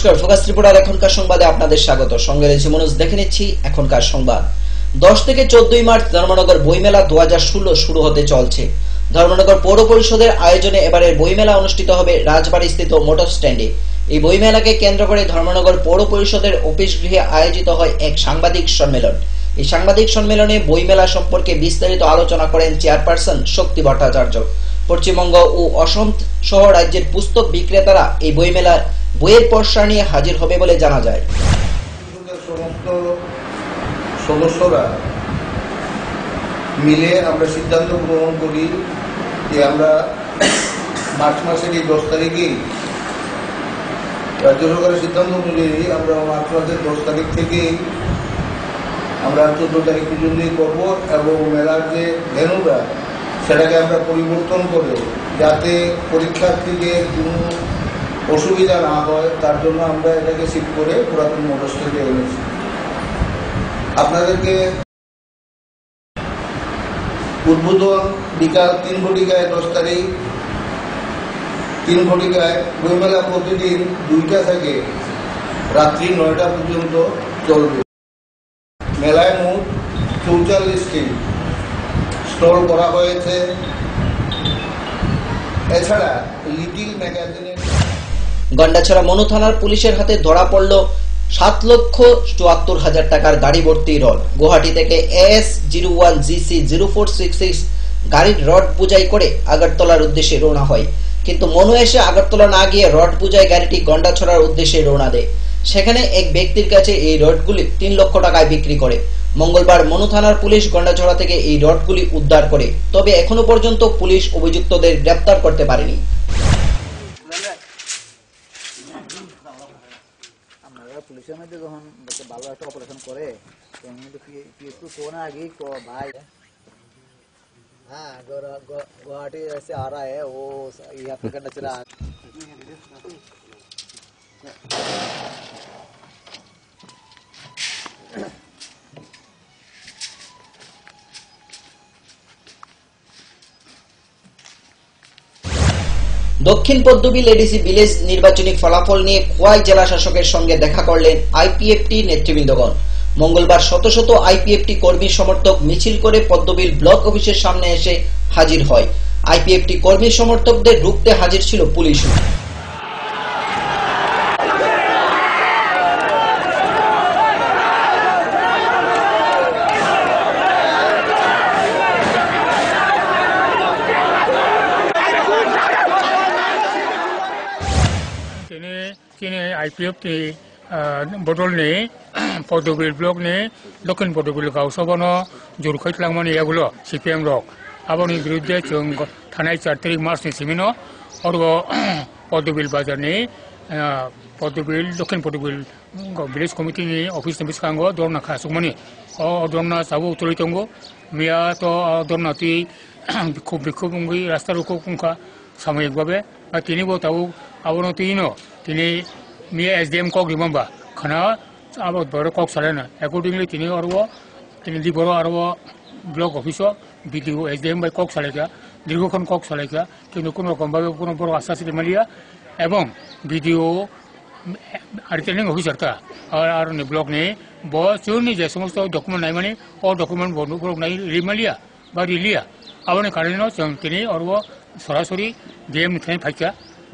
নমস্কার, ফোকাস ত্রিপুরার এখনকার সংবাদে আপনাদের স্বাগত। সঙ্গে রয়েছে মনোজ। দেখে নিচ্ছি এখনকার সংবাদ। 10 থেকে 14 মার্চ ধর্মনগর বইমেলা 2016 শুরু হতে চলছে। ধর্মনগর পৌর পরিষদের আয়োজনে এবারের বইমেলা অনুষ্ঠিত হবে রাজবাড়িস্থিত মোটর স্ট্যান্ডে। এই বইমেলাকে কেন্দ্র করে ধর্মনগর পৌর পরিষদের অফিস গৃহে আয়োজিত হয় এক সাংবাদিক সম্মেলন। এই সাংবাদিক সম্মেলনে বইমেলা সম্পর্কে বিস্তারিত আলোচনা করেন চেয়ারপারসন শক্তি ভট্টাচার্য। পশ্চিমবঙ্গ ও অসম সহ রাজ্যের পুস্তক বিক্রেতারা এই বইমেলার বইয়ের পসরা নিয়ে হাজির হবে বলে জানা যায়। সমস্ত সদস্যরা মিলে আমরা সিদ্ধান্ত গ্রহণ করি যে আমরা মার্চ মাসের এই 10 তারিখেই রাজ্য সরকারের সিদ্ধান্ত অনুযায়ী আমরা মার্চ মাসের 10 তারিখ থেকেই আমরা 14 তারিখ পর্যন্তই করব এবং মেলার যে ভেন্যুটা সেটাকে আমরা পরিবর্তন করে যাতে পরীক্ষার্থীদের কোনো অসুবিধা না হয় তার জন্য আমরা এটাকে শিফট করে পুরাতন মোটর স্ট্যান্ডে এনেছি। আপনাদেরকে উদ্বোধন বিকাল 3 ঘটিকায় 10 তারিখ 3 ঘটিকায় বইমেলা প্রতিদিন 2টা থেকে রাত্রি 9টা পর্যন্ত চলবে। মেলায় মোট 44টি স্টল করা হয়েছে। এছাড়া লিটিল ম্যাগাজিনের গন্ডাছড়া মনু থানার পুলিশের হাতে ধরা পড়ল 7,74,000 টাকার গাড়ি ভর্তি রড। গুয়াহাটি থেকে AS01 GC 0466 গাড়ির রড বুঝাই করে আগরতলার উদ্দেশ্যে রওনা হয়, কিন্তু মনু এসে আগরতলা না গিয়ে রড বুঝাই গাড়িটি গন্ডাছড়ার উদ্দেশ্যে রওনা দেয়। সেখানে এক ব্যক্তির কাছে এই রডগুলি 3 লক্ষ টাকায় বিক্রি করে। মঙ্গলবার মনু থানার পুলিশ গন্ডাছড়া থেকে এই রডগুলি উদ্ধার করে, তবে এখনো পর্যন্ত পুলিশ অভিযুক্তদের গ্রেপ্তার করতে পারেনি। পুলিশের মধ্যে যখন ভালো একটা অপারেশন করে কোন आगे को भाई हाँ गुवाहाटी ऐसे आ रहा है वो यहाँ पे करना चला। দক্ষিণ পদ্মবিল এডিসি ভিলেজ নির্বাচনী ফলাফল নিয়ে খোয়াই জেলা শাসকের সঙ্গে দেখা করলেন আইপিএফটি নেতৃবৃন্দগণ। মঙ্গলবার শত শত আইপিএফটি কর্মী সমর্থক মিছিল করে পদ্মবিল ব্লক অফিসের সামনে এসে হাজির হয়। আইপিএফটি কর্মী সমর্থকদের রুখতে হাজির ছিল পুলিশও। आईपीएफटी बदलनि पद्मबिल ब्लकनि दक्षिण पद्मबिल गावसभानो जुरखाय खालामनानै एगुलो सीपीएम रक आबानि बिरुद्धे जों थानाय 4 तारिख मार्चनि सिमिनो अरबो पद्मबिल बाजारनि पद्मबिल दक्षिण पद्मबिल विलेज कमिटिनि अफिसनि बिस्कांगो धरना खासुकमानि अ धरना साबो उतरि दंगो मिया तो धरनाति बिखुब रास्ता रुखो कुंखा सामयिकभावे तिनिबो ताबो आबोनो तिनो तिनि मिया एसडीएम कक रिमेम्बर खाना अब बड़ कक सालेना एकॉर्डिंगली तिनि अरबो तिनि दिबरो अरबो ब्लक ऑफिसो बीडीओ एसडीएम बाय कक सालेका दीर्घक्षण कक सालेका किन्तु कोन रकम भावे कोन बड़ आश्वास दिमालिया एवं बीडीओ रिटर्निंग ऑफिसरता और ब्लक ने बचुरनि जे समस्त डकुमेंट नाय माने ओ डकुमेंट बंधुफोर नाय रिमालिया बा रिलिया आबोनि कारणेनो जों तिनि अरबो सरासरि डीएम निफ्राय फायका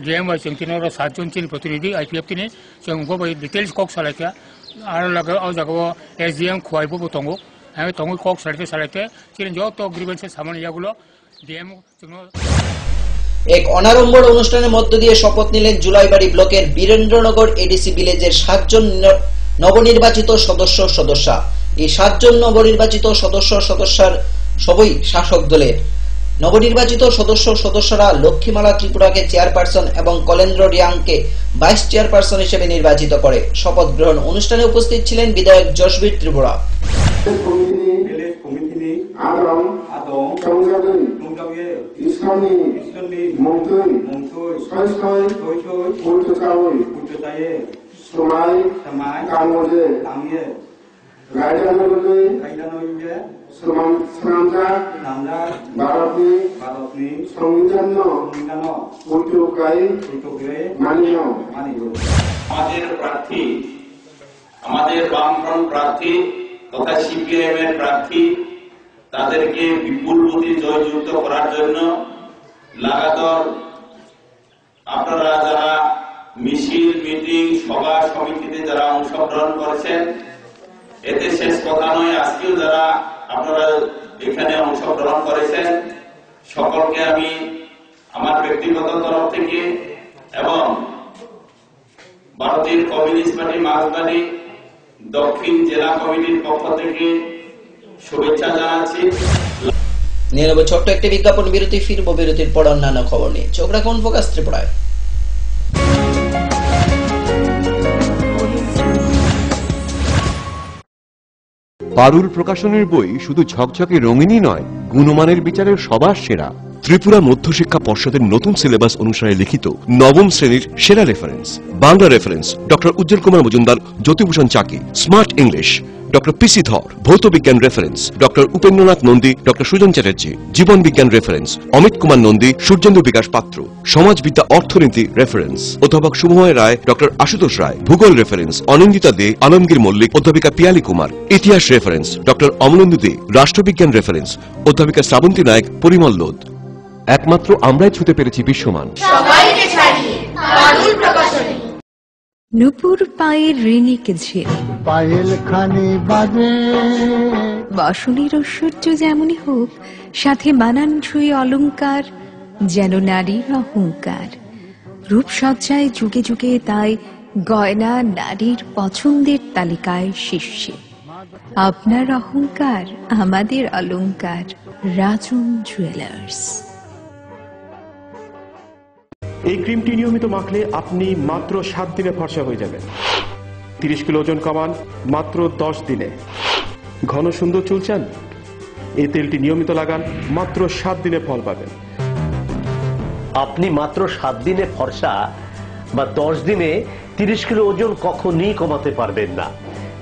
डीएम बाय जों तिनि 7 जन चिन प्रतिनिधि आईपीएफटी नि जों बाय डिटेल्स कक सालायका आरो लगे औ जागो एसडीएम खुवाइबो बतंगो आरो तंगो कक सालायते चिन जत ग्रीवेंस सामान्य यागुलो डीएम जों এক অনাড়ম্বর অনুষ্ঠানের মধ্য দিয়ে শপথ নিলেন জুলাইবাড়ি ব্লকের বীরেন্দ্রনগর এডিসি ভিলেজের 7 জন নবনির্বাচিত সদস্যা। এই 7 জন নবনির্বাচিত সদস্যর সবই শাসক দলের। নবনির্বাচিত সদস্যরা লক্ষ্মীমালা ত্রিপুরাকে চেয়ারপারসন এবং কলেন্দ্র রিয়াংকে ভাইস চেয়ারপারসন হিসেবে নির্বাচিত করে। শপথ গ্রহণ অনুষ্ঠানে উপস্থিত ছিলেন বিধায়ক যশবীর ত্রিপুরা। সংবিধান আমাদের প্রার্থী, আমাদের বামফ্রন্ট প্রার্থী তথা সিপিআইএম এর প্রার্থী, তাদেরকে বিপুল ভোটে জয়যুক্ত করার জন্য লাগাতার আপনারা যারা মিছিল, মিটিং, সভা সমিতিতে যারা অংশগ্রহণ করেছেন, এতে শেষ কথা নয়, আজকেও যারা আপনারা এখানে অংশগ্রহণ করেছেন, সকলকে আমি আমার ব্যক্তিগত তরফ থেকে এবং ভারতীয় কমিউনিস্ট পার্টি মার্ক্সবাদী দক্ষিণ জেলা কমিটির পক্ষ থেকে শুভেচ্ছা জানাচ্ছি। নিয়ে নেব ছোট্ট একটি বিজ্ঞাপন বিরতি, ফিরবো বিরতির পর অন্যান্য খবর নিয়ে। চোখ রাখুন ফোকাস ত্রিপুরায়। পারুল প্রকাশনের বই শুধু ঝকঝকে রঙিনই নয়, গুণমানের বিচারের সবার সেরা। ত্রিপুরা মধ্যশিক্ষা পর্ষদের নতুন সিলেবাস অনুসারে লিখিত নবম শ্রেণীর সেরা reference. Bangla reference doctor Ujjwal Kumar Majumdar, Jyotibhushan Chaki. Smart English doctor P C Dhar. ভৌত বিজ্ঞান reference doctor Upendranath Nandi, doctor Sujan Chatterjee. জীবন বিজ্ঞান রেফারেন্স অমিত কুমার নন্দী, সূর্যেন্দু বিকাশ পাত্র। সমাজবিদ্যা অর্থনীতি রেফারেন্স অধ্যাপক শুভময় রায়, ডক্টর আশুতোষ রায়। ভূগোল রেফারেন্স অনিন্দিতা দে, আলমগীর মল্লিক, অধ্যাপিকা পিয়ালি কুমার। ইতিহাস রেফারেন্স ডক্টর অমলেন্দু দে। রাষ্ট্রবিজ্ঞান রেফারেন্স অধ্যাপিকা শ্রাবন্তী নায়ক, পরিমল লোধ। একমাত্র আমরাই ছুতে পেরেছি বিশ্বমান। সবাইকে ছাড়িয়ে পারুল প্রকাশনী। নুপুর পায়ের ঋণিক ঝিল, পায়েল খানি বাজে। বসনের ঐশ্বর্য যেমনই হোক, সাথে মানানসই অলংকার, যেন নারীর অহংকার। রূপসজ্জায় যুগে যুগে তাই গয়না নারীর পছন্দের তালিকায় শীর্ষে। আপনার অহংকার আমাদের অলংকার। রাজন জুয়েলার্স। এই ক্রিমটি নিয়মিত মাখলে আপনি মাত্র 7 দিনে ফর্সা হয়ে যাবেন। 30 কিলো ওজন কমান মাত্র 10 দিনে। ঘন সুন্দর চুল চান? এই তেলটি নিয়মিত লাগান, মাত্র 7 দিনে ফল পাবেন। আপনি মাত্র 7 দিনে ফর্সা বা 10 দিনে 30 কিলো ওজন কখনই কমাতে পারবেন না।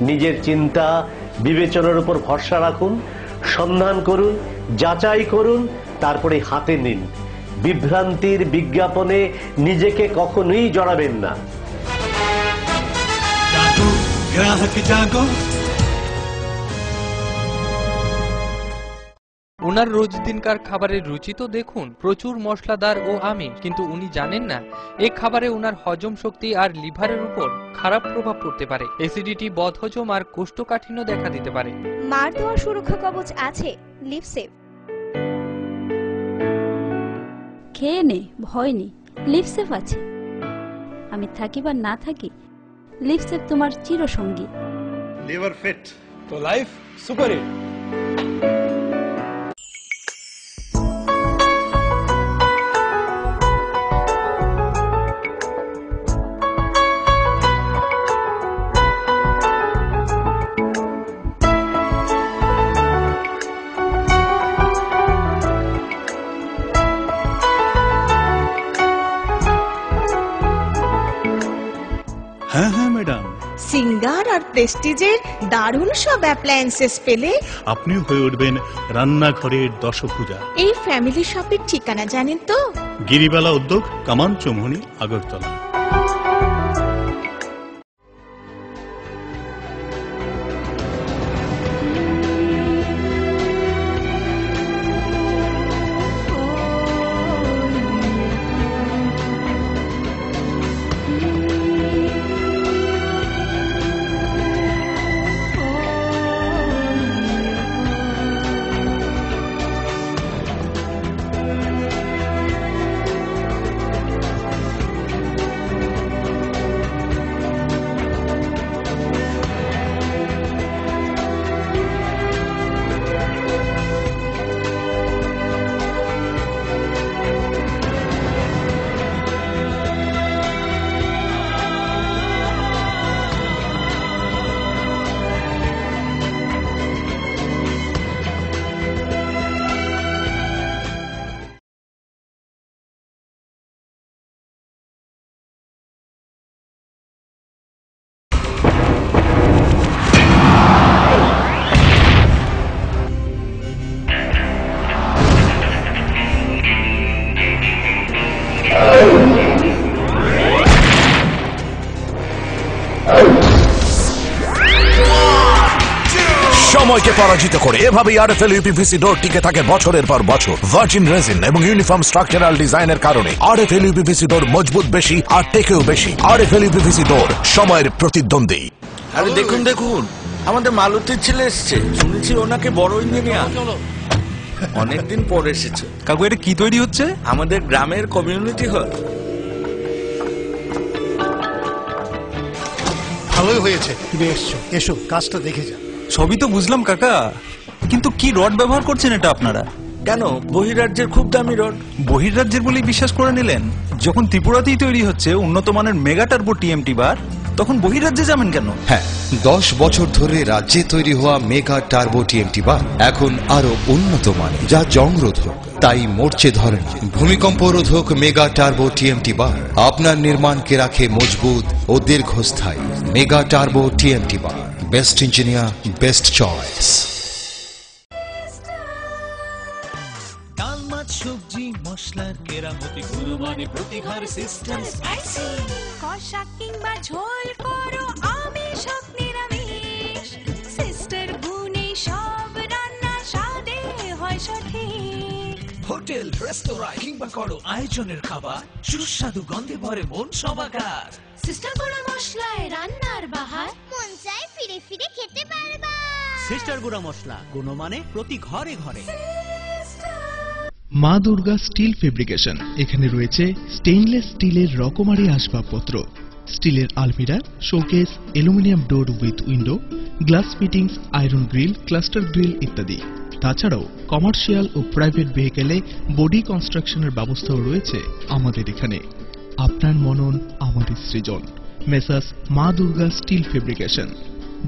নিজের চিন্তা বিবেচনার উপর ভরসা রাখুন, সন্ধান করুন, যাচাই করুন, তারপরে হাতে নিন। বিভ্রান্তির বিজ্ঞাপনে নিজেকে কখনোই জড়াবেন না। গ্রাহক জাগো। ওনার রোজ দিনকার খাবারের রুচি তো দেখুন, প্রচুর মশলাদার ও আমিষ, কিন্তু উনি জানেন না এই খাবারে ওনার হজম শক্তি আর লিভারের উপর খারাপ প্রভাব পড়তে পারে। অ্যাসিডিটি, বদহজম আর কোষ্ঠকাঠিন্য দেখা দিতে পারে। মার দেওয়া সুরক্ষা কবচ আছে লিভসেভ। খেয়ে নে, ভয় নেই, লিভসেভ আছে। আমি থাকি বা না থাকি, লিভসেভ তোমার চিরসঙ্গী। লিভার ফিট তো লাইফ সুপার হিট। হ্যাঁ হ্যাঁ ম্যাডাম, সিঙ্গার আর প্রেস্টিজের দারুণ সব অ্যাপ্লায়েন্সেস পেলে আপনিও হয়ে উঠবেন রান্নাঘরের দশভুজা। এই ফ্যামিলি শপের ঠিকানা জানেন তো? গিরিবালা উদ্যোগ, কামান চৌমুহনী, আগরতলা। সময়কে পরাজিত করে এভাবেই আরএফএল ইউপিভিসি ডোর টিকে থাকে বছরের পর বছর। ভার্জিন রেজিন এবং ইউনিফর্ম স্ট্রাকচারাল ডিজাইনের কারণে আরএফএল ইউপিভিসি ডোর মজবুত বেশি আর টেকেও বেশি। আরএফএল ইউপিভিসি ডোর, সময়ের প্রতিদ্বন্দ্বী। আরে দেখুন দেখুন, আমাদের মালতীর ছেলে এসছে, শুনেছি ওনাকে বড় ইঞ্জিনিয়ার। অনেকদিন পর এসেছে। কাকু এটা কি তৈরি হচ্ছে? আমাদের গ্রামের কমিউনিটি হল। ভালোই হয়েছে তুমি এসছো, এসো কাজটা দেখে যা। সবই তো বুঝলাম কাকা, কিন্তু কি রড ব্যবহার করছেন এটা আপনারা? কেন, বহিরাজ্যের খুব দামি রড। বহিরাজ্যের বলেই বিশ্বাস করে নিলেন? যখন ত্রিপুরাতেই তৈরি হচ্ছে উন্নত মানের মেগা টার্বো টিএমটি বার, তখন বহিরাজ্যে যাবেন কেন? হ্যাঁ, 10 বছর ধরে রাজ্যে তৈরি হওয়া মেগা টার্বো টিএমটি বার এখন আরো উন্নত মানের, যা জং রোধক, তাই মরচে ধরেনি। ভূমিকম্প রোধক মেগা টার্বো টিএমটি বার আপনার নির্মাণকে রাখে মজবুত ও দীর্ঘস্থায়ী। মেগা টার্বো টিএমটি বার, বেস্ট ইঞ্জিনিয়ার, বেস্ট চয়েস। ডাল মাছ সবজি মশলার কেরামতি গুণমানে প্রতিঘার সিস্টেম স্পাইসি। কষা কিংবা ঝোল করো আমিষ হোক নিরামিষ, সিস্টার গুণে সব রান্না স্বাদে হয় সঠিক। হোটেল রেস্তোরাঁ কিংবা করো আয়োজনের খাবার, সুস্বাদু গন্ধে ভরে মন সবাকার। সিস্টার গুঁড়া মশলায় রান্নার বাহার, মন চায় ফিরে ফিরে খেতে পারবা। সিস্টার গুঁড়া মশলা, গুণমানে প্রতি ঘরে ঘরে। মা দুর্গা স্টিল ফেব্রিকেশন, এখানে রয়েছে স্টেইনলেস স্টিলের রকমারি আসবাবপত্র, স্টিলের আলমিরা, showcase, aluminium door with window, glass fittings, iron grill, cluster grill ইত্যাদি। তাছাড়াও কমার্শিয়াল ও প্রাইভেট ভেহিকেলে বডি কনস্ট্রাকশনের ব্যবস্থাও রয়েছে আমাদের এখানে। আপনার মনন আমাদের সৃজন। Messrs Maa Durga steel fabrication,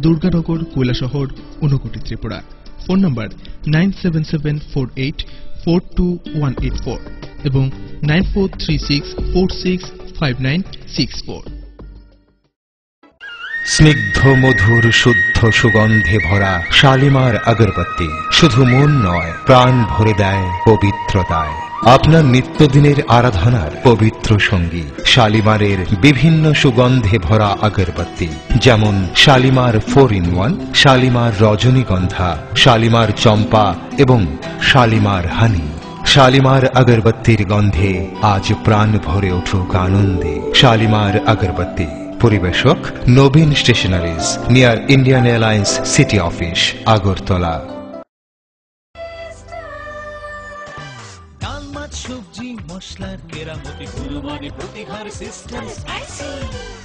Durganagar, Kailashahar, Unakoti, Tripura. Phone number 9774842184 এবং 9436465964। স্নিগ্ধ মধুর শুদ্ধ সুগন্ধে ভরা শালিমার আগরবাতি শুধু মন নয়, প্রাণ ভরে দেয় পবিত্রতায়। আপনার নিত্যদিনের আরাধনার পবিত্র সঙ্গী শালিমারের বিভিন্ন সুগন্ধে ভরা আগরবাতি, যেমন শালিমার 4-in-1, শালিমার রজনীগন্ধা, শালিমার চম্পা এবং শালিমার হানি। শালিমার আগরবাতির গন্ধে আজ প্রাণ ভরে উঠুক আনন্দে। শালিমার আগরবাতি। পরিবেশক Nabin stationeries, near Indian Airlines city office, Agartala. ডাল মাছ সবজি মশলার কেরামতি গুণমানে প্রতিঘার সিস্টেম স্পাইসি।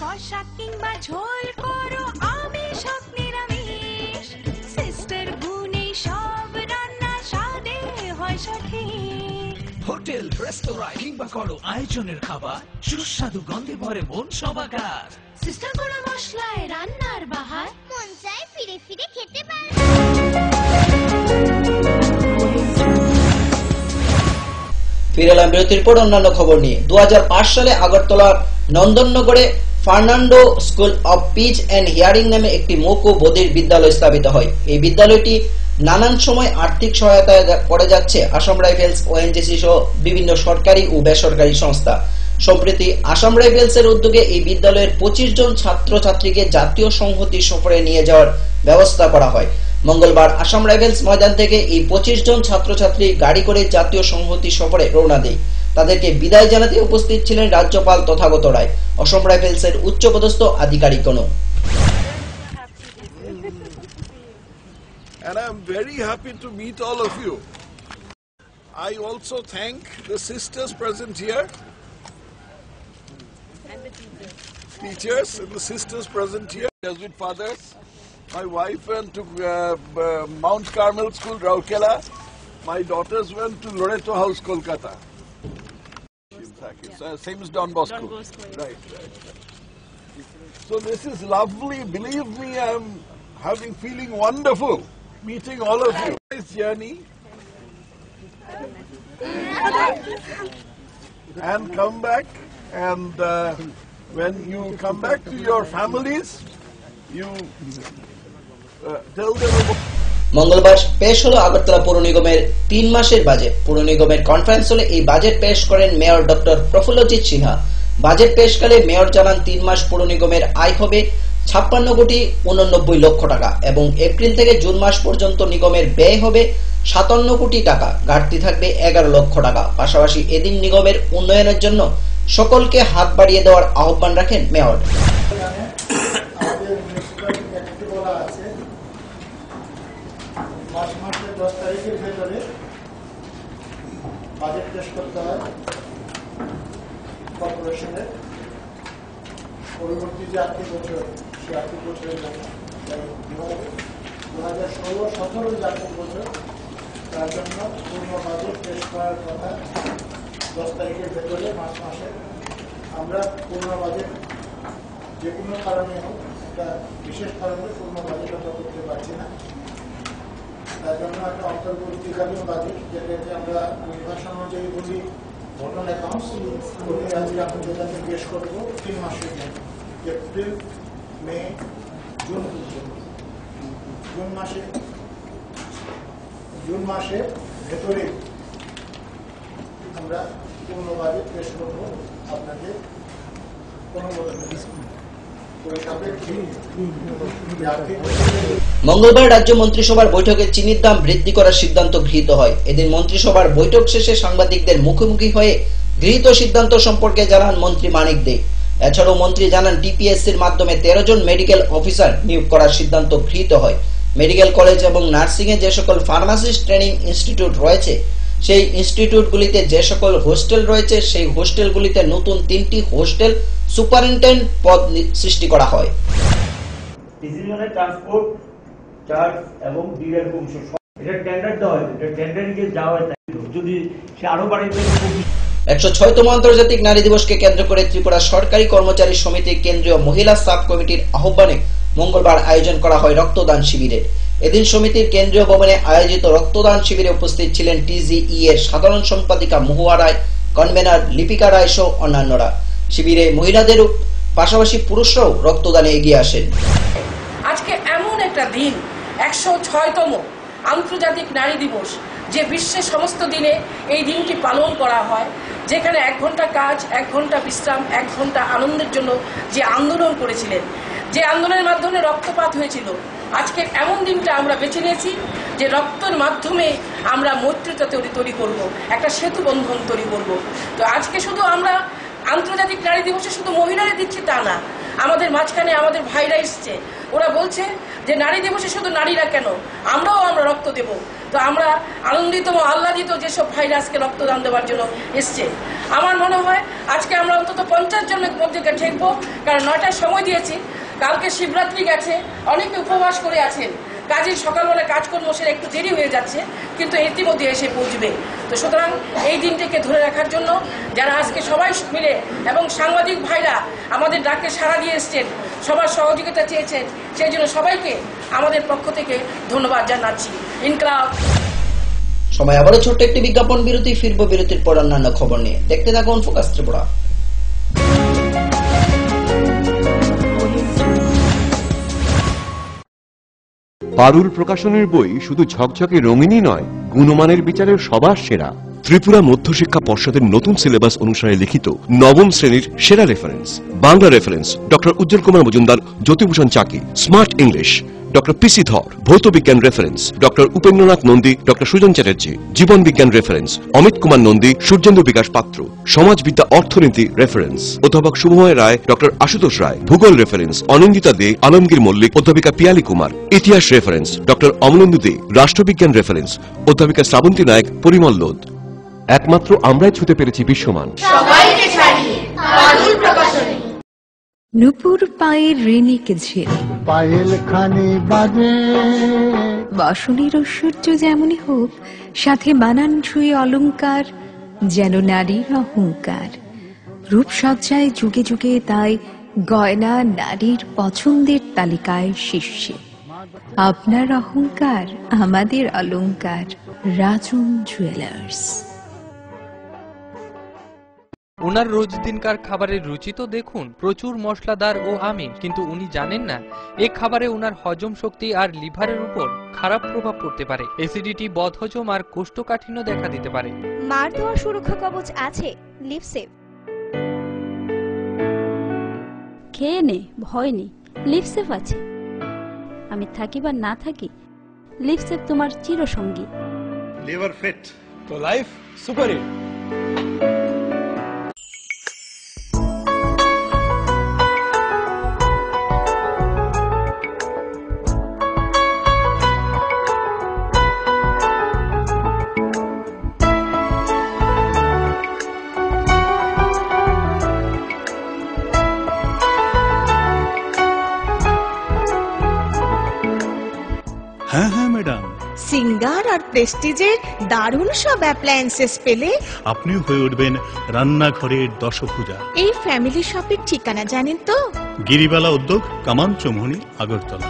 কষা কিংবা ঝোল করো আমিষ হোক নিরামিষ, সিস্টার গুণে সব রান্না স্বাদে হয় সঠিক। হোটেল রেস্তোরাঁ কিংবা করো আয়োজনের খাবার, সুস্বাদু গন্ধে ভরে মন সবাকার। সিস্টার গুঁড়া মশলায় রান্নার বাহার, মন চায় ফিরে ফিরে খেতে পারবা। ফিরে এলাম বিরতির পর অন্যান্য খবর নিয়ে। 2005 সালে আগরতলার নন্দননগরে Fernando school of speech and hearing নামে একটি মূক ও বধির বিদ্যালয় স্থাপিত হয়। এই বিদ্যালয়টি নানান সময় আর্থিক সহায়তায় করে যাচ্ছে আসাম রাইফেলস, ওএনজিসি সহ বিভিন্ন সরকারি ও বেসরকারি সংস্থা। সম্প্রতি আসাম রাইফেলসের উদ্যোগে এই বিদ্যালয়ের 25 জন ছাত্রছাত্রীকে জাতীয় সংহতি সফরে নিয়ে যাওয়ার ব্যবস্থা করা হয়। মঙ্গলবার আসাম রাইফেলস ময়দান থেকে এই 25 জন ছাত্রছাত্রী গাড়ি করে জাতীয় সংহতি সফরে রওনা দেয়। তাদেরকে বিদায় জানাতে উপস্থিত ছিলেন রাজ্যপাল তথাগত রায়, আসাম রাইফেলসের উচ্চপদস্থ আধিকারিকগণ। And I'm very happy to meet all of you. I also thank the sisters present here, and the teachers and the sisters present here, Jesuit fathers. My wife went to Mount Carmel School, Rourkela. My daughters went to Loreto House, Kolkata. Same as Don Bosco. Right. So this is lovely. Believe me, I'm feeling wonderful meeting all of you. Nice journey. And come back, and when you come back to your families, you tell them about. মঙ্গলবার পেশ হলো আগরতলা পৌর নিগমের 3 মাসের budget. পৌর নিগমের conference হলে এই বাজেট পেশ করেন mayor doctor Prafullajit Sinha. Budget পেশকালে মেয়র জানান 3 মাস পৌর নিগমের আয় হবে 56,89,00,000 টাকা এবং এপ্রিল থেকে জুন মাস পর্যন্ত নিগমের ব্যয় হবে 57 কোটি টাকা, ঘাটতি থাকবে 11 লক্ষ টাকা। পাশাপাশি এদিন নিগমের উন্নয়নের জন্য সকলকে হাত বাড়িয়ে দেওয়ার আহ্বান রাখেন মেয়র। মার্চ মাসের 10 তারিখের ভেতরে বাজেট পেশ করতে হয় কর্পোরেশনের পরবর্তী যে আর্থিক বছর সেই আর্থিক বছরের জন্য 2016-17 যে আর্থিক বছর তার জন্য পূর্ণ বাজেট পেশ করার কথা 10 তারিখের ভেতরে মার্চ মাসে। আমরা পূর্ণ বাজেট যে কোনো কারণে হোক, একটা বিশেষ কারণে পূর্ণ বাজেট আমরা করতে পারছি না। তার জন্য একটা অন্তর্বর্তীকালীন বাজেট, যেটাকে আমরা নির্বাচন অনুযায়ী বলি ভোটার অ্যাকাউন্টস, আজকে আপনি যেটাকে পেশ করবো 3 মাসের জন্য, এপ্রিল, মে, জুন মাসের ভেতরে আমরা পূর্ণ বাজেট পেশ করবো আপনাকে মঙ্গলবার রাজ্য মন্ত্রিসভার বৈঠকে চিনির দাম বৃদ্ধি করার সিদ্ধান্ত গৃহীত হয়। এদিন মন্ত্রিসভার বৈঠক শেষে সাংবাদিকদের মুখোমুখি হয়ে গৃহীত সিদ্ধান্ত সম্পর্কে জানান মন্ত্রী মানিক দে। এছাড়াও মন্ত্রী জানান টিপিএসসির মাধ্যমে 13 জন মেডিকেল অফিসার নিয়োগ করার সিদ্ধান্ত গৃহীত হয়। মেডিকেল কলেজ এবং নার্সিং এ যে সকল ফার্মাসিস্ট ট্রেনিং ইনস্টিটিউট রয়েছে সেই ইনস্টিটিউটগুলিতে যে সকল হোস্টেল রয়েছে সেই হোস্টেলগুলিতে নতুন 3টি হোস্টেল সুপারিনটেন্ডেন্ট পদ সৃষ্টি করা হয়। ডিসিশনে ট্রান্সপোর্ট চার্জ এবং ডিলার কমিশন এটা টেন্ডার দেওয়া হয়, এটা টেন্ডারিংয়ে যাওয়া হয়, যদি সে আরো বাড়িয়ে 106তম আন্তর্জাতিক নারী দিবসকে কেন্দ্র করে ত্রিপুরা সরকারি কর্মচারী সমিতির কেন্দ্রীয় মহিলা সাব কমিটির আহ্বানে মঙ্গলবার আয়োজন করা হয় রক্তদান শিবিরের। এদিন সমিতির কেন্দ্রীয় ভবনে আয়োজিত রক্তদান শিবিরে উপস্থিত ছিলেন টিজিই এর সাধারণ সম্পাদিকা মহুয়া রায়, কনভেনার লিপিকা রায় সহ অন্যান্যরা। শিবিরে মহিলাদের পাশাপাশি পুরুষরাও রক্তদানে এগিয়ে আসেন। আজকে এমন একটা দিন, 106তম আন্তর্জাতিক নারী দিবস, যে বিশ্বের সমস্ত দিনে এই দিনটি পালন করা হয়, যেখানে 1 ঘন্টা কাজ, 1 ঘন্টা বিশ্রাম, 1 ঘন্টা আনন্দের জন্য যে আন্দোলন করেছিলেন, যে আন্দোলনের মাধ্যমে রক্তপাত হয়েছিল, আজকে এমন দিনটা আমরা বেছে নিয়েছি যে রক্তের মাধ্যমে আমরা মৈত্রীতা তৈরি করব, একটা সেতু বন্ধন তৈরি করব। তো আজকে শুধু আমরা আন্তর্জাতিক নারী দিবসে শুধু মহিলারা দিচ্ছি তা না, আমাদের মাঝখানে আমাদের ভাইরা এসছে, ওরা বলছে যে নারী দিবসে শুধু নারীরা কেন, আমরা রক্ত দেব। তো আমরা আনন্দিত ও আহ্লাদিত যেসব ভাইরা আজকে রক্তদান দেওয়ার জন্য এসছে। আমার মনে হয় আজকে আমরা অন্তত 50 জনের মধ্যে ঠেকবো, কারণ 9টায় সময় দিয়েছি, কালকে শিবরাত্রি গেছে, অনেকে উপবাস করে আছেন, কাজের সকালবেলা কাজকর্ম সেরে একটু দেরি হয়ে যাচ্ছে, কিন্তু ইতিমধ্যে এসে পৌঁছবে। তো সুতরাং এই দিনটিকে ধরে রাখার জন্য যারা আজকে সবাই মিলে এবং সাংবাদিক ভাইরা আমাদের ডাকে সাড়া দিয়ে এসছেন, সবার সহযোগিতা চেয়েছেন, সেই জন্য সবাইকে আমাদের পক্ষ থেকে ধন্যবাদ জানাচ্ছি। ইনকলাব। সময় আবারও ছোট্ট একটি বিজ্ঞাপন বিরতি, ফিরবো বিরতির পর অন্যান্য খবর নিয়ে। দেখতে থাকুন ফোকাস ত্রিপুরা। পারুল প্রকাশনের বই শুধু ঝকঝকে রঙিনই নয়, গুণমানের বিচারের সবার সেরা। ত্রিপুরা মধ্যশিক্ষা পর্ষদের নতুন সিলেবাস অনুসারে লিখিত 9ম শ্রেণীর সেরা reference. Bangla reference doctor Ujjwal Kumar Majumdar, Jyotibhushan Chaki. Smart English doctor P C Dhar. ভৌত বিজ্ঞান reference doctor Upendranath Nandi, doctor Sujan Chatterjee. জীবন বিজ্ঞান রেফারেন্স অমিত কুমার নন্দী, সূর্যেন্দু বিকাশ পাত্র। সমাজবিদ্যা অর্থনীতি রেফারেন্স অধ্যাপক শুভময় রায়, ডক্টর আশুতোষ রায়। ভূগোল রেফারেন্স অনিন্দিতা দে, আলমগীর মল্লিক, অধ্যাপিকা পিয়ালি কুমার। ইতিহাস রেফারেন্স ডক্টর অমলেন্দু দে। রাষ্ট্রবিজ্ঞান রেফারেন্স অধ্যাপিকা শ্রাবন্তী নায়ক, পরিমল লোদ। একমাত্র আমরাই ছুতে পেরেছি বিশ্বমান। সবাইকে ছাড়িয়ে পারুল প্রকাশনী। নুপুর পায়ের রেণিকে ঝেড়ে পায়েল খানি বাজে, বাসনের ঐশ্বর্য যেমনই হোক, সাথে মানানসই অলংকার, যেন নারীর অহংকার। রূপসজ্জায় যুগে যুগে তাই গয়না নারীর পছন্দের তালিকায় শীর্ষে। আপনার অহংকার আমাদের অলংকার। রাজন জুয়েলার্স। ওনার রোজ দিনকার খাবারের রুচি তো দেখুন, প্রচুর মশলাদার ও আমিষ, কিন্তু উনি জানেন না এই খাবারে ওনার হজম শক্তি আর লিভারের উপর খারাপ প্রভাব পড়তে পারে। অ্যাসিডিটি, বদহজম আর কোষ্ঠকাঠিন্য দেখা দিতে পারে। মার দেওয়া সুরক্ষা কবচ আছে লিভসেভ। খেয়ে নে, ভয় নেই, লিপসেফ আছে। আমি থাকি বা না থাকি, লিপসেফ তোমার চিরসঙ্গী। লিভার ফিট তো লাইফ সুপার হিট। হ্যাঁ হ্যাঁ ম্যাডাম, সিঙ্গার আর প্রেস্টিজের দারুণ সব অ্যাপ্লায়েন্সেস পেলে আপনিও হয়ে উঠবেন রান্নাঘরের দশভুজা। এই ফ্যামিলি শপের ঠিকানা জানেন তো? গিরিবালা উদ্যোগ, কামান চৌমুহনী, আগরতলা।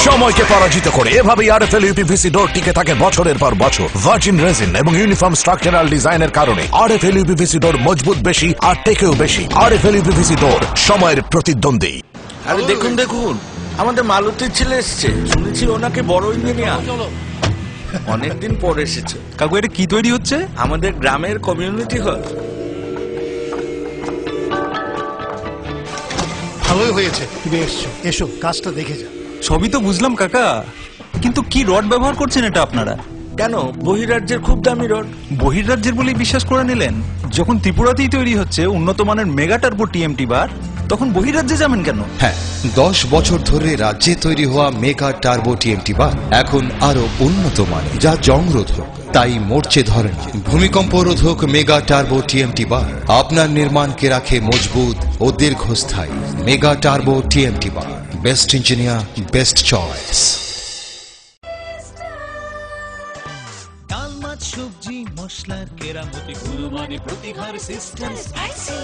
সময়কে পরাজিত করে এভাবেই আরএফএল ইউপিভিসি ডোর টিকে থাকে বছরের পর বছর। ভার্জিন রেজিন এবং ইউনিফর্ম স্ট্রাকচারাল ডিজাইনের কারণে আরএফএল ইউপিভিসি ডোর মজবুত বেশি আর টেকেও বেশি। আরএফএল ইউপিভিসি ডোর সময়ের প্রতিদ্বন্দ্বী। আরে দেখুন দেখুন, আমাদের মালতীর ছেলে এসছে, শুনেছি ওনাকে বড় ইঞ্জিনিয়ার। অনেকদিন পর এসেছে। কাকু এটা কি তৈরি হচ্ছে? আমাদের গ্রামের কমিউনিটি হল। ভালোই হয়েছে তুমি এসছো, এসো কাজটা দেখে যা। সবই তো বুঝলাম কাকা, কিন্তু কি রড ব্যবহার করছেন এটা আপনারা? কেন, বহিরাজ্যের খুব দামি রড। বহিরাজ্যের বলেই বিশ্বাস করে নিলেন? যখন ত্রিপুরাতেই তৈরি হচ্ছে উন্নত মানের মেগা টার্বো টিএমটি বার, তখন বহিরাজ্যে যাবেন কেন? হ্যাঁ, 10 বছর ধরে রাজ্যে তৈরি হওয়া মেগা টার্বো টিএমটি বার এখন আরো উন্নত মানের, যা জংরোধক, তাই মরচে ধরে না। ভূমিকম্প রোধক মেগা টার্বো টিএমটি বার আপনার নির্মাণকে রাখে মজবুত ও দীর্ঘস্থায়ী। মেগা টার্বো টিএমটি বার, বেস্ট ইঞ্জিনিয়ার, বেস্ট চয়েস। ডাল মাছ সবজি মশলার কেরামতি, গুণমানে প্রতি ঘর সিস্টেম স্পাইসি।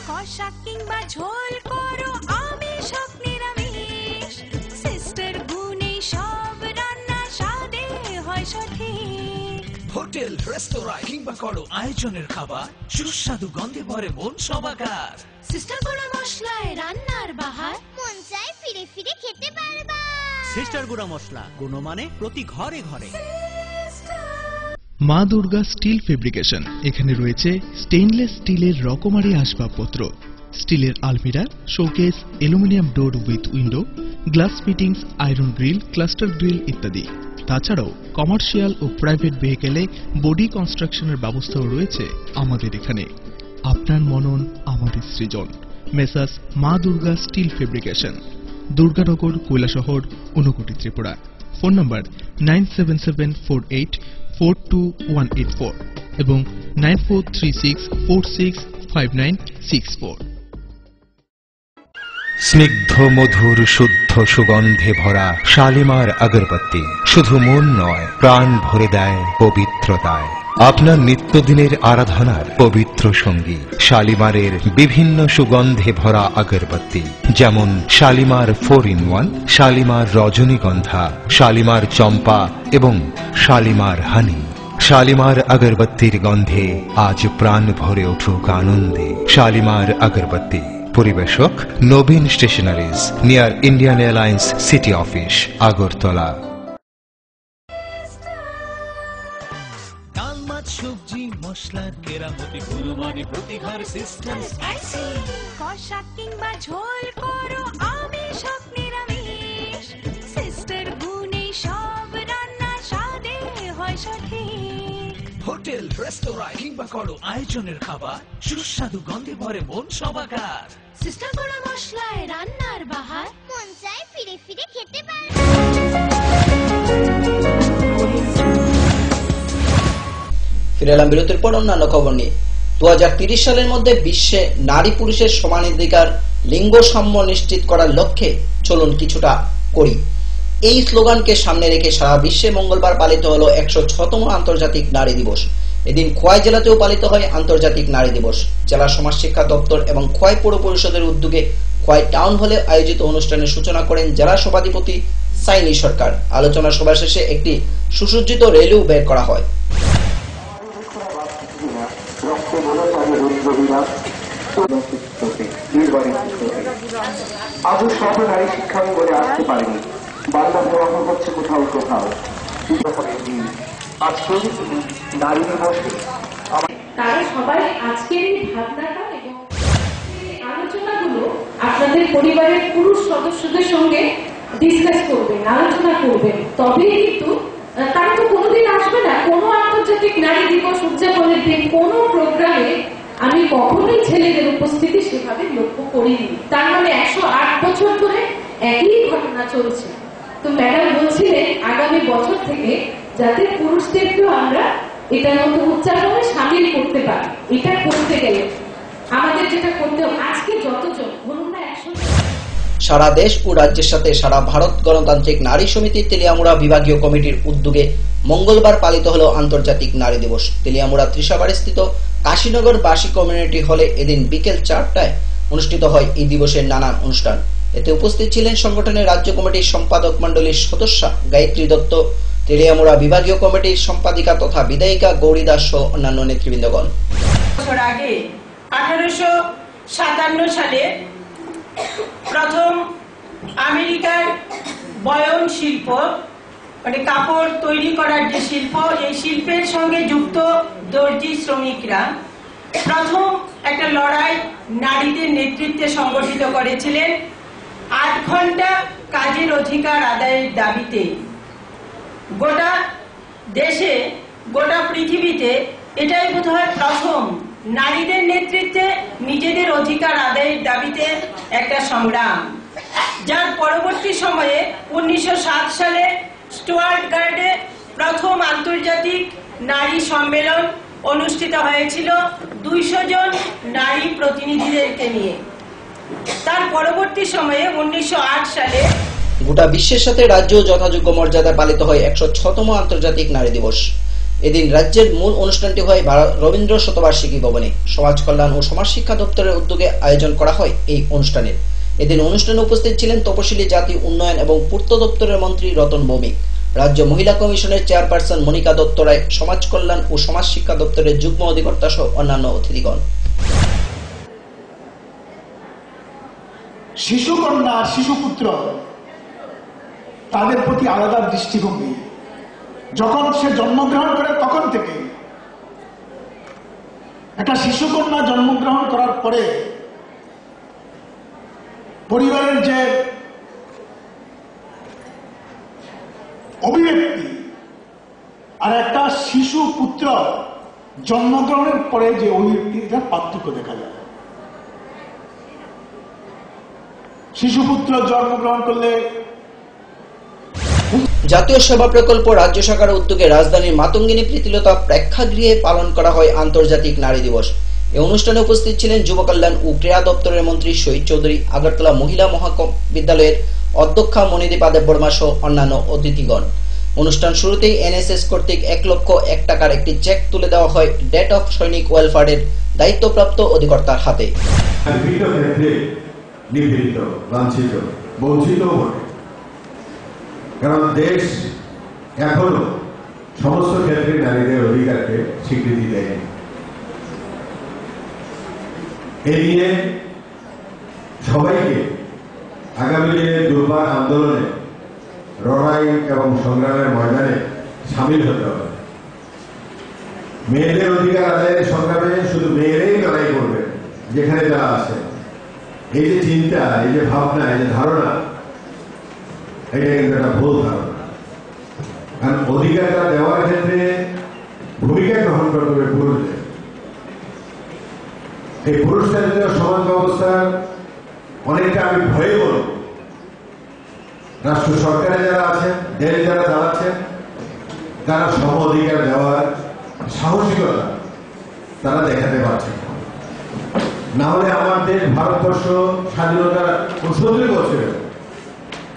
কষা কিংবা ঝোল করো আমিষ হোক নিরামিষ, সিস্টার গুণে সব রান্না স্বাদে হয় সঠিক। হোটেল রেস্তোরাঁ কিংবা করো আয়োজনের খাবার, সুস্বাদু গন্ধে ভরে মন সবাকার। সিস্টার গুঁড়া মশলায় রান্নার বাহার, মন চায় ফিরে ফিরে খেতে পারবা। সিস্টার গুঁড়া মশলা, গুণমানে প্রতি ঘরে ঘরে। মা দুর্গা স্টিল ফেব্রিকেশন, এখানে রয়েছে স্টেইনলেস স্টিলের রকমারি আসবাবপত্র, স্টিলের আলমিরা, showcase, aluminium door with window, glass fittings, iron grill, cluster grill ইত্যাদি। তাছাড়াও কমার্শিয়াল ও প্রাইভেট ভেহিকেলে বডি কনস্ট্রাকশনের ব্যবস্থাও রয়েছে আমাদের এখানে। আপনার মনন আমাদের সৃজন। Messrs Maa Durga steel fabrication, Durganagar, Kailashahar, Unakoti, Tripura. Phone number 9774842184 এবং 9436465964। স্নিগ্ধ মধুর শুদ্ধ সুগন্ধে ভরা শালিমার আগরবাতি শুধু মন নয়, প্রাণ ভরে দেয় পবিত্রতায়। আপনার নিত্যদিনের আরাধনার পবিত্র সঙ্গী শালিমারের বিভিন্ন সুগন্ধে ভরা আগরবাতি, যেমন শালিমার 4-in-1, শালিমার রজনীগন্ধা, শালিমার চম্পা এবং শালিমার হানি। শালিমার আগরবাতির গন্ধে আজ প্রাণ ভরে উঠুক আনন্দে। শালিমার আগরবাতি। পরিবেশক Nabin stationeries, near Indian Airlines city office, Agartala. ডাল মাছ সবজি মশলার কেরামতি, গুণমানে প্রতিহার সিস্টেম স্পাইসি কষা কিংবা ঝোল করো আমিষ হোক নিরামিষ সিস্টার গুণে সব রান্না স্বাদে হয় সঠিক হোটেল রেস্তোরাঁ কিংবা করো আয়োজনের খাবার সুস্বাদু গন্ধে ভরে মন সবাকার সিস্টার গুঁড়ো মশলায় রান্নার বাহার মন চায় ফিরে ফিরে খেতে পারে। ফিরে এলাম বিরতির পর অন্যান্য খবর নিয়ে। 2030 সালের মধ্যে বিশ্বে নারী পুরুষের সমানাধিকার লিঙ্গ সাম্য নিশ্চিত করার লক্ষ্যে চলুন কিছুটা করি, এই স্লোগানকে সামনে রেখে সারা বিশ্বে মঙ্গলবার পালিত হলো 106তম আন্তর্জাতিক নারী দিবস। এদিন খোয়াই জেলাতেও পালিত হয় আন্তর্জাতিক নারী দিবস। জেলা সমাজ শিক্ষা দপ্তর এবং খোয়াই পৌর পরিষদের উদ্যোগে খোয়াই টাউন হলে আয়োজিত অনুষ্ঠানের সূচনা করেন জেলা সভাধিপতি সাইনি সরকার। আলোচনা সভা শেষে একটি সুসজ্জিত র্যালিও বের করা হয়। আজও সব নারী শিক্ষাঙ্গনে আসতে পারেনি, বাংলা প্রবাহ হচ্ছে কোথাও কোথাও। আজকে নারী দিবসে তারা সবাই আজকের এই ভাবনাটা এবং আলোচনাগুলো আপনাদের পরিবারের পুরুষ সদস্যদের সঙ্গে ডিসকাস করবেন, আলোচনা করবেন, তবেই কিন্তু তারা তো কোনোদিন আসবে না কোনো আন্তর্জাতিক নারী দিবস উদযাপনের দিন কোনো প্রোগ্রামে আমি কখনোই ছেলেদের উপস্থিতি সেভাবে লক্ষ্য করিনি। তার মানে 108 বছর ধরে একই ঘটনা চলছে। তো ম্যাডাম বলছিলেন আগামী বছর থেকে যাতে পুরুষদেরকেও আমরা এটার মধ্যে উচ্চারণে সামিল করতে পারি। এটা করতে গেলে আমাদের যেটা করতে হবে, আজকে যতজন বলুন না 100 সারা দেশ ও রাজ্যের সাথে সারা ভারত গণতান্ত্রিক নারী সমিতি তেলিয়ামুড়া বিভাগীয় কমিটির উদ্যোগে মঙ্গলবার পালিত হলো আন্তর্জাতিক নারী দিবস। তেলিয়ামুড়া ত্রিশাবাড়ি স্থিত কাশীনগর বাসী কমিউনিটি হলে এদিন বিকেল 4টায় অনুষ্ঠিত হয় এই দিবসের নানান অনুষ্ঠান। এতে উপস্থিত ছিলেন সংগঠনের রাজ্য কমিটির সম্পাদক মন্ডলীর সদস্যা গায়ত্রী দত্ত, তেলিয়ামুড়া বিভাগীয় কমিটির সম্পাদিকা তথা বিধায়িকা গৌরী দাস সহ অন্যান্য নেতৃবৃন্দগণ। বছর আগে 1857 সালে প্রথম আমেরিকার বয়ন শিল্প, মানে কাপড় তৈরি করার যে শিল্প, এই শিল্পের সঙ্গে যুক্ত দর্জি শ্রমিকরা প্রথম একটা লড়াই নারীদের নেতৃত্বে সংগঠিত করেছিলেন 8 ঘন্টা কাজের অধিকার আদায়ের দাবিতে। গোটা দেশে, গোটা পৃথিবীতে এটাই বোধহয় প্রথম নারীদের নেতৃত্বে নিজেদের অধিকার আদায়ের দাবিতে একটা সংগ্রাম, যার পরবর্তী সময়ে 1907 সালে স্টুয়ার্টগার্ডে প্রথম আন্তর্জাতিক নারী সম্মেলন অনুষ্ঠিত হয়েছিল 200 জন নারী প্রতিনিধিদেরকে নিয়ে। তার পরবর্তী সময়ে 1908 সালে গোটা বিশ্বের সাথে রাজ্যেও যথাযোগ্য মর্যাদায় পালিত হয় 106তম আন্তর্জাতিক নারী দিবস। এদিন রাজ্যের মূল অনুষ্ঠানটি হয় রবীন্দ্র শতবার্ষিকী ভবনে। সমাজ কল্যাণ ও সমাজ শিক্ষা দপ্তরের উদ্যোগে আয়োজন করা হয় এই অনুষ্ঠানের। এদিন অনুষ্ঠানে উপস্থিত ছিলেন তপশিলি জাতি উন্নয়ন এবং পূর্ত দপ্তরের মন্ত্রী রতন ভৌমিক, রাজ্য মহিলা কমিশনের চেয়ারপারসন মনিকা দত্ত রায়, সমাজ কল্যাণ ও সমাজ শিক্ষা দপ্তরের যুগ্ম অধিকর্তা সহ অন্যান্য অতিথিগণ। শিশুকন্যা আর শিশুপুত্র তাদের প্রতি আলাদা দৃষ্টিভঙ্গি। যখন সে জন্মগ্রহণ করে তখন থেকে একটা শিশুকন্যা জন্মগ্রহণ করার পরে পরিবারের যে অভিব্যক্তি আর একটা শিশু পুত্র জন্মগ্রহণের পরে যে অভিব্যক্তিটা পার্থক্য দেখা যায়। শিশুপুত্র জন্মগ্রহণ করলে জাতীয় সেবা প্রকল্প রাজ্য শাখার উদ্যোগে রাজধানীর মাতঙ্গিনী প্রীতিলতা প্রেক্ষাগৃহে পালন করা হয় আন্তর্জাতিক নারী দিবস। এই অনুষ্ঠানে উপস্থিত ছিলেন যুব কল্যাণ ও ক্রীড়া দপ্তরের মন্ত্রী শহীদ চৌধুরী, আগরতলা মহিলা মহাবিদ্যালয়ের অধ্যক্ষা মণিদীপা দেববর্মা সহ অন্যান্য অতিথিগণ। অনুষ্ঠান শুরুতেই এনএসএস কর্তৃক 1 লক্ষ 1 টাকার একটি চেক তুলে দেওয়া হয় ডেট অফ সৈনিক ওয়েলফেয়ারের দায়িত্বপ্রাপ্ত অধিকর্তার হাতে। নিপীড়িত, লাঞ্ছিত, বঞ্চিত বটে, কারণ দেশ এখনো সমস্ত ক্ষেত্রে নারীদের অধিকারকে স্বীকৃতি দেয়নি। এ নিয়ে সবাইকে আগামী দিনে দুর্বার আন্দোলনে লড়াই এবং সংগ্রামের ময়দানে সামিল হতে হবে। মেয়েদের অধিকার আদায়ের সংগ্রামে শুধু মেয়েরাই লড়াই করবে যেখানে যারা আছে। এই যে চিন্তা, এই যে ভাবনা, এই যে ধারণা, এটা কিন্তু একটা ভুল ধারণা। কারণ অধিকারটা দেওয়ার ক্ষেত্রে ভূমিকা গ্রহণ করতে হবে পুরুষদের। এই পুরুষদের সমাজ ব্যবস্থার অনেকটা আমি ভয়ে বলব, রাষ্ট্র সরকারে যারা আছেন, দেশে যারা দাঁড়াচ্ছেন, তারা সম অধিকার দেওয়ার সাহসিকতা তারা দেখাতে পারছে না। হলে আমার দেশ ভারতবর্ষ স্বাধীনতার ৭৫ বছরে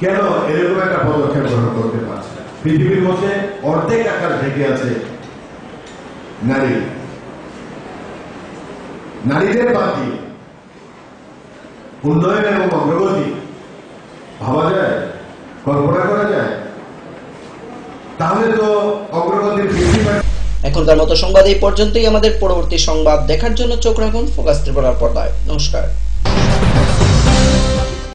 কেন এরকম একটা পদক্ষেপ গ্রহণ করতে পারছে? পৃথিবীর মধ্যে অর্ধেক আকার ঢেকে আছে নারী। নারীদের বাদ দিয়ে উন্নয়ন এবং অগ্রগতি ভাবা যায়, কল্পনা করা যায়? তাহলে তো অগ্রগতির এখনকার মতো সংবাদ এই পর্যন্তই। আমাদের পরবর্তী সংবাদ দেখার জন্য চোখ রাখুন ফোকাস ত্রিপুরার পর্দায়। নমস্কার।